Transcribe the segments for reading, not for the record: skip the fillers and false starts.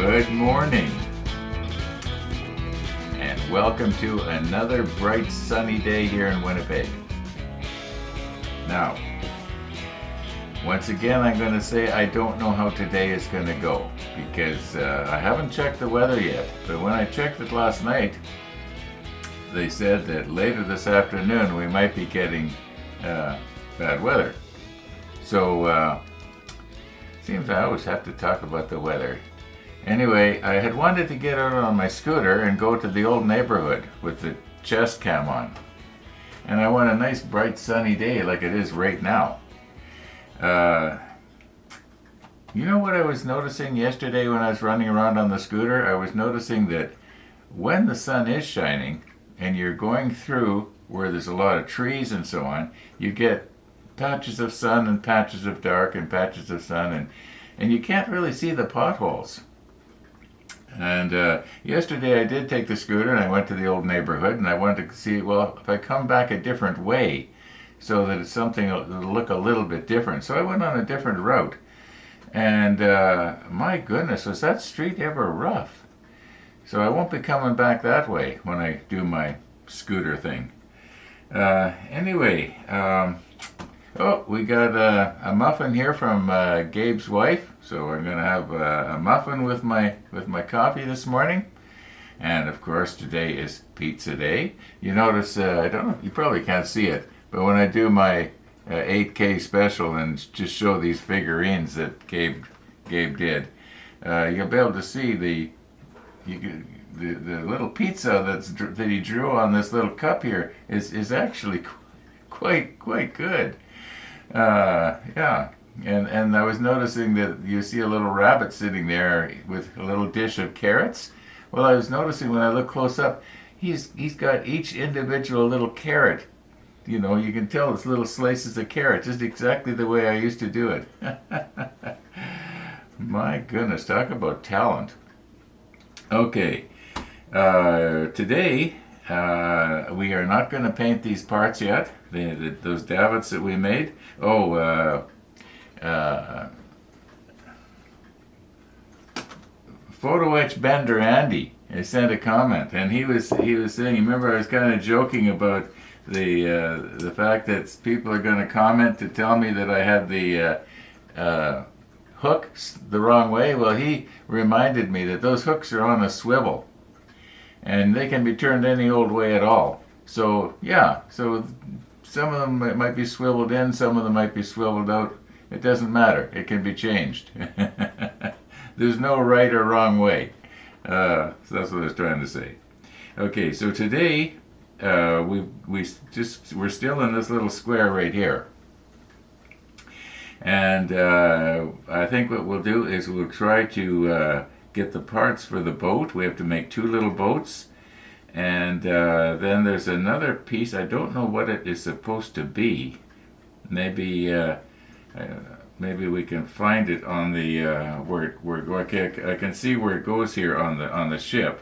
Good morning, and welcome to another bright sunny day here in Winnipeg. Now, once again I'm going to say I don't know how today is going to go because I haven't checked the weather yet, but when I checked it last night, they said that later this afternoon we might be getting bad weather. So, seems I always have to talk about the weather. Anyway, I had wanted to get out on my scooter and go to the old neighborhood with the chest cam on. And I want a nice bright sunny day like it is right now. You know what I was noticing yesterday when I was running around on the scooter? I was noticing that when the sun is shining and you're going through where there's a lot of trees and so on, you get patches of sun and patches of dark and patches of sun, and you can't really see the potholes. And yesterday I did take the scooter and I went to the old neighborhood and I wanted to see, well, if I come back a different way so that it's something that'll look a little bit different. So I went on a different route. And my goodness, was that street ever rough? So I won't be coming back that way when I do my scooter thing. Anyway, we got a muffin here from Gabe's wife. So I'm gonna have a muffin with my coffee this morning, and of course today is pizza day. You notice I don't know, you probably can't see it, but when I do my 8K special and just show these figurines that Gabe did, you'll be able to see the little pizza that he drew on this little cup here is actually quite good. Yeah. And I was noticing that you see a little rabbit sitting there with a little dish of carrots. Well, I was noticing when I look close up, he's got each individual little carrot. You know, you can tell it's little slices of carrot, just exactly the way I used to do it. My goodness, talk about talent. Okay, today we are not going to paint these parts yet. Those davits that we made. Photo etch bender Andy sent a comment, and he was saying, remember I was kind of joking about the fact that people are going to comment to tell me that I had the hooks the wrong way. Well, he reminded me that those hooks are on a swivel, and they can be turned any old way at all. So yeah, so some of them might be swiveled in, some of them might be swiveled out. It doesn't matter. It can be changed. There's no right or wrong way. So that's what I was trying to say. Okay, so today we're still in this little square right here, and I think what we'll do is we'll try to get the parts for the boat. We have to make 2 little boats, and then there's another piece. I don't know what it is supposed to be. Maybe we can find it on the I can see where it goes here on the ship.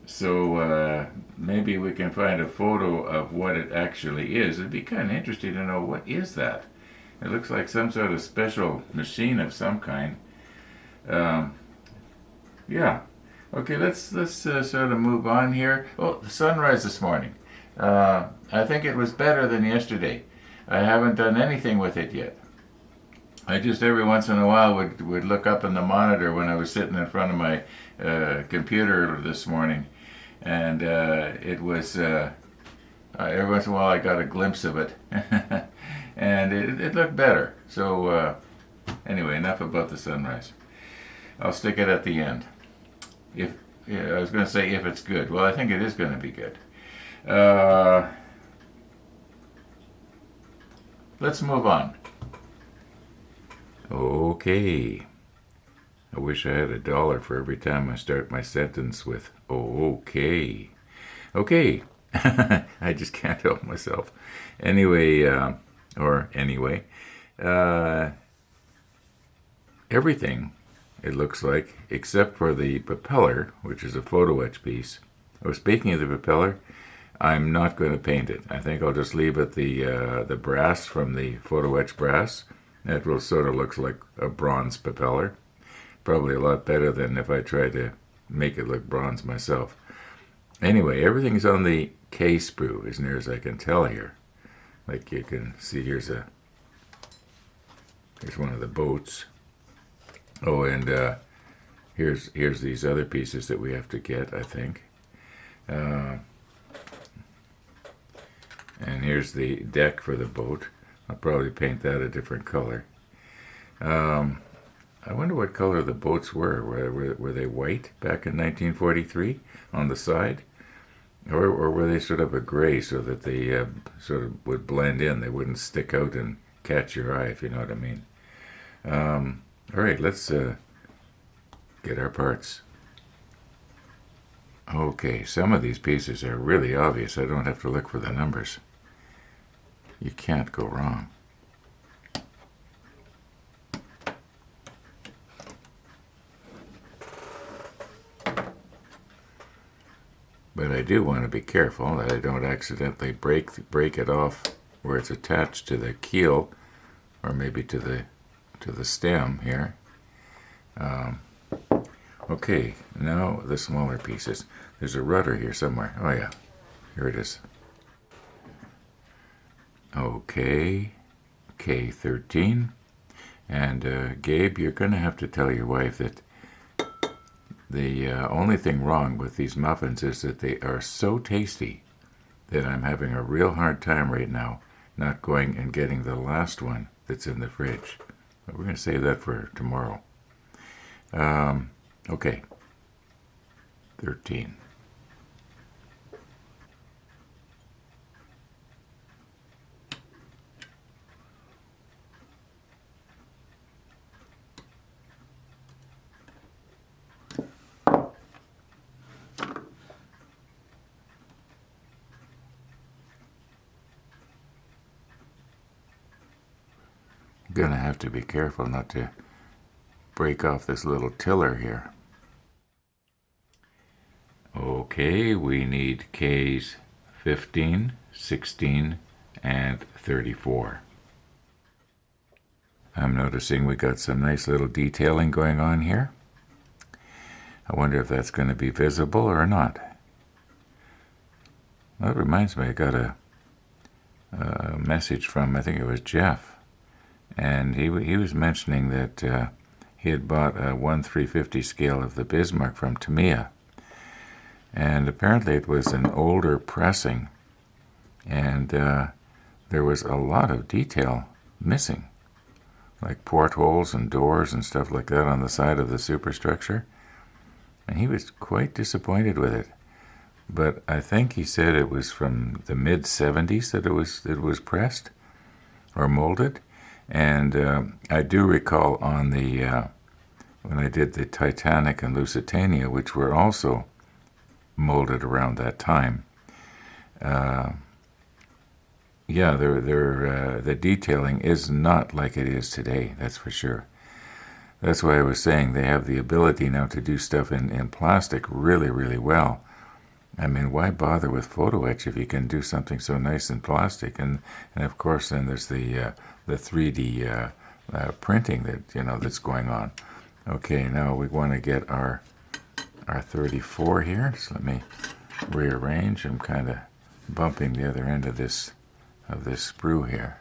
So maybe we can find a photo of what it actually is. It'd be kind of interesting to know what is that. It looks like some sort of special machine of some kind. Yeah. Okay, let's sort of move on here. Oh, the sunrise this morning. I think it was better than yesterday. I haven't done anything with it yet. I just every once in a while would look up in the monitor when I was sitting in front of my computer this morning, and it was every once in a while I got a glimpse of it, and it looked better. So anyway, enough about the sunrise. I'll stick it at the end. I was going to say if it's good. Well, I think it is going to be good. Let's move on. Okay. I wish I had $1 for every time I start my sentence with okay. Okay. I just can't help myself. Anyway, everything, it looks like, except for the propeller, which is a photo etch piece. Oh, speaking of the propeller, I'm not going to paint it. I think I'll just leave it the brass from the photo etch brass. That will sort of looks like a bronze propeller. Probably a lot better than if I tried to make it look bronze myself. Anyway, everything's on the K sprue, as near as I can tell here. Like you can see, here's one of the boats. Oh, and here's these other pieces that we have to get, I think. And here's the deck for the boat. I'll probably paint that a different color. I wonder what color the boats were. Were they white back in 1943 on the side? Or were they sort of a gray so that they sort of would blend in? They wouldn't stick out and catch your eye, if you know what I mean. All right, let's get our parts. Okay, some of these pieces are really obvious. I don't have to look for the numbers. You can't go wrong. But I do want to be careful that I don't accidentally break it off where it's attached to the keel, or maybe to the stem here. Okay, now the smaller pieces. There's a rudder here somewhere. Oh yeah, here it is. Okay, K13. And Gabe, you're going to have to tell your wife that the only thing wrong with these muffins is that they are so tasty that I'm having a real hard time right now not going and getting the last one that's in the fridge. But we're going to save that for tomorrow. Okay, 13. Gonna have to be careful not to break off this little tiller here. Okay, we need Ks 15, 16, and 34. I'm noticing we got some nice little detailing going on here. I wonder if that's going to be visible or not. Well, that reminds me, I got a message from, I think it was Jeff. And he was mentioning that he had bought a 1/350 scale of the Bismarck from Tamiya. And apparently it was an older pressing. And there was a lot of detail missing. Like portholes and doors and stuff like that on the side of the superstructure. And he was quite disappointed with it. But I think he said it was from the mid-70s that it was pressed or molded. And I do recall on the when I did the Titanic and Lusitania, which were also molded around that time. Yeah, the detailing is not like it is today, that's for sure. That's why I was saying they have the ability now to do stuff in plastic really, really well. I mean, why bother with photo etch if you can do something so nice in plastic? And of course, then there's the 3D printing that that's going on. Okay, now we want to get our 34 here. So let me rearrange. I'm kind of bumping the other end of this sprue here.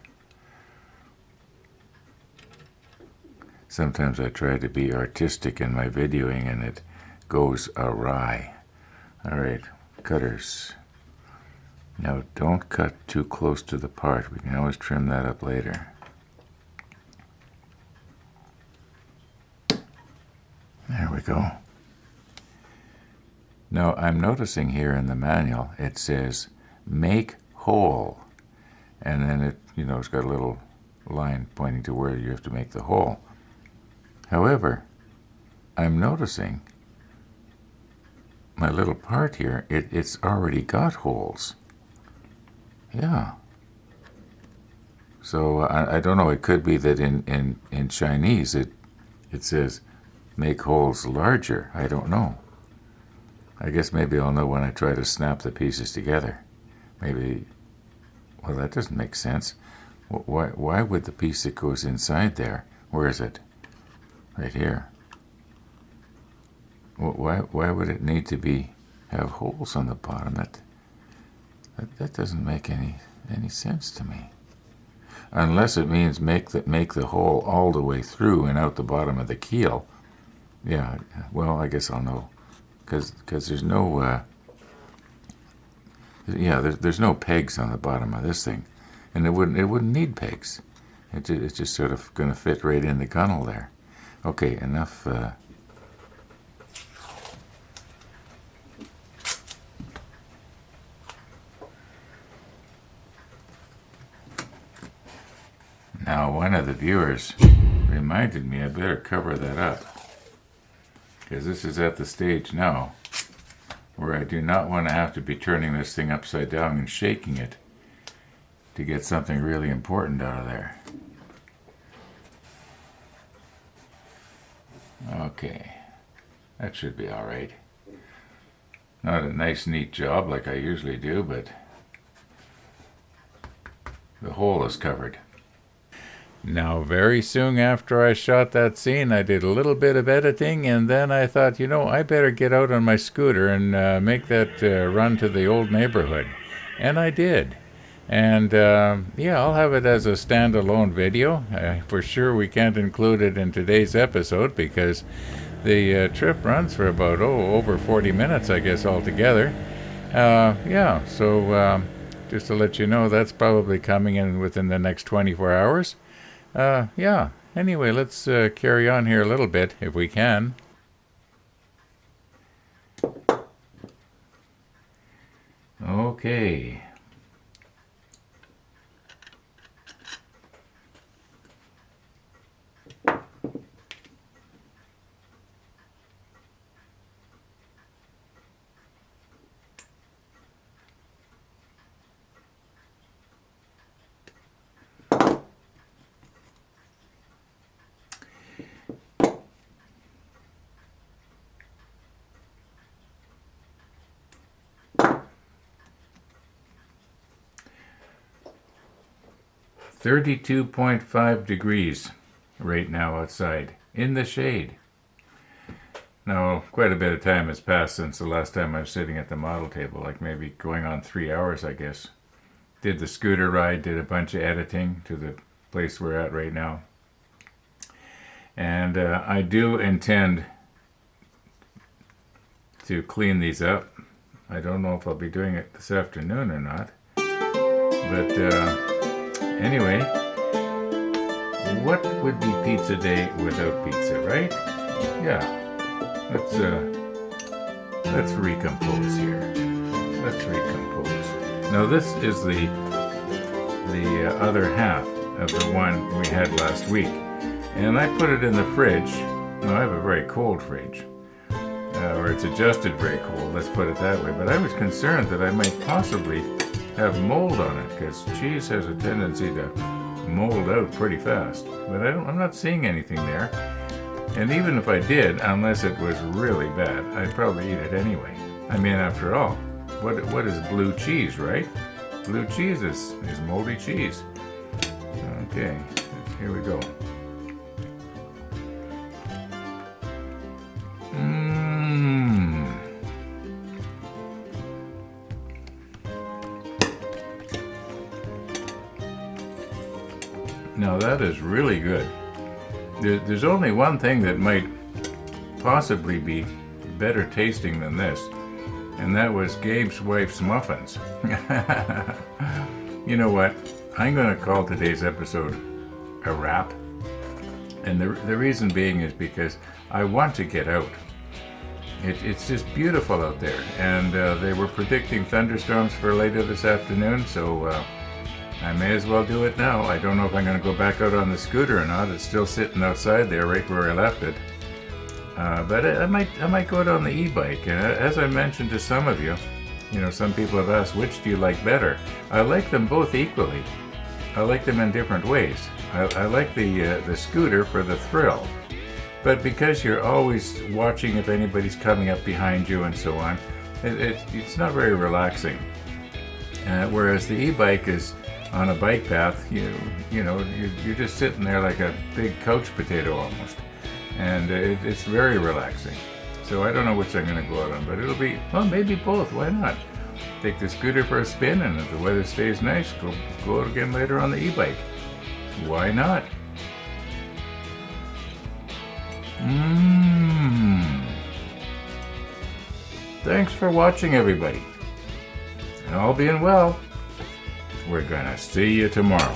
Sometimes I try to be artistic in my videoing and it goes awry. All right, cutters. Now don't cut too close to the part. We can always trim that up later. There we go. Now I'm noticing here in the manual it says make hole, and then it's got a little line pointing to where you have to make the hole. However, I'm noticing my little part here, it's already got holes. Yeah. So I don't know, it could be that in Chinese it says make holes larger. I don't know. I guess maybe I'll know when I try to snap the pieces together. Maybe, well, that doesn't make sense. Why would the piece that goes inside there, where is it? Right here. Why would it need to have holes on the bottom? That doesn't make any sense to me. Unless it means make the hole all the way through and out the bottom of the keel. Yeah, well, I guess I'll know, because there's no there's no pegs on the bottom of this thing, and it wouldn't need pegs. It's just sort of going to fit right in the gunnel there. Okay, enough. Now, one of the viewers reminded me I better cover that up, because this is at the stage now where I do not want to have to be turning this thing upside down and shaking it to get something really important out of there. Okay, that should be all right. Not a nice, neat job like I usually do, but the hole is covered. Now, very soon after I shot that scene, I did a little bit of editing, and then I thought, I better get out on my scooter and make that run to the old neighborhood. And I did. And, I'll have it as a standalone video. For sure we can't include it in today's episode because the trip runs for about, over 40 minutes, I guess, altogether. So just to let you know, that's probably coming in within the next 24 hours. Anyway, let's carry on here a little bit, if we can. Okay. .5 degrees right now outside, in the shade. Now, quite a bit of time has passed since the last time I was sitting at the model table, like maybe going on 3 hours, I guess. Did the scooter ride, did a bunch of editing to the place we're at right now. And I do intend to clean these up. I don't know if I'll be doing it this afternoon or not. But anyway, what would be pizza day without pizza, right? Yeah, let's recompose here. Let's recompose. Now this is the other half of the one we had last week, and I put it in the fridge. Now I have a very cold fridge, or it's adjusted very cold. Let's put it that way. But I was concerned that I might possibly have mold on it, because cheese has a tendency to mold out pretty fast. But I'm not seeing anything there. And even if I did, unless it was really bad, I'd probably eat it anyway. I mean, after all, what is blue cheese, right? Blue cheese is moldy cheese. Okay, here we go. Now that is really good. There's only one thing that might possibly be better tasting than this, and that was Gabe's wife's muffins. You know what? I'm going to call today's episode a wrap. And the reason being is because I want to get out. It's just beautiful out there. And they were predicting thunderstorms for later this afternoon, so I may as well do it now. I don't know if I'm going to go back out on the scooter or not. It's still sitting outside there right where I left it. But I might go out on the e-bike. And as I mentioned to some of you, some people have asked, which do you like better? I like them both equally. I like them in different ways. I like the scooter for the thrill. But because you're always watching if anybody's coming up behind you and so on, it's not very relaxing. Whereas the e-bike is on a bike path, you're just sitting there like a big couch potato almost. And it's very relaxing. So I don't know which I'm going to go out on, but it'll be, well, maybe both. Why not? Take the scooter for a spin, and if the weather stays nice, go out again later on the e-bike. Why not? Thanks for watching, everybody. And all being well, we're gonna see you tomorrow.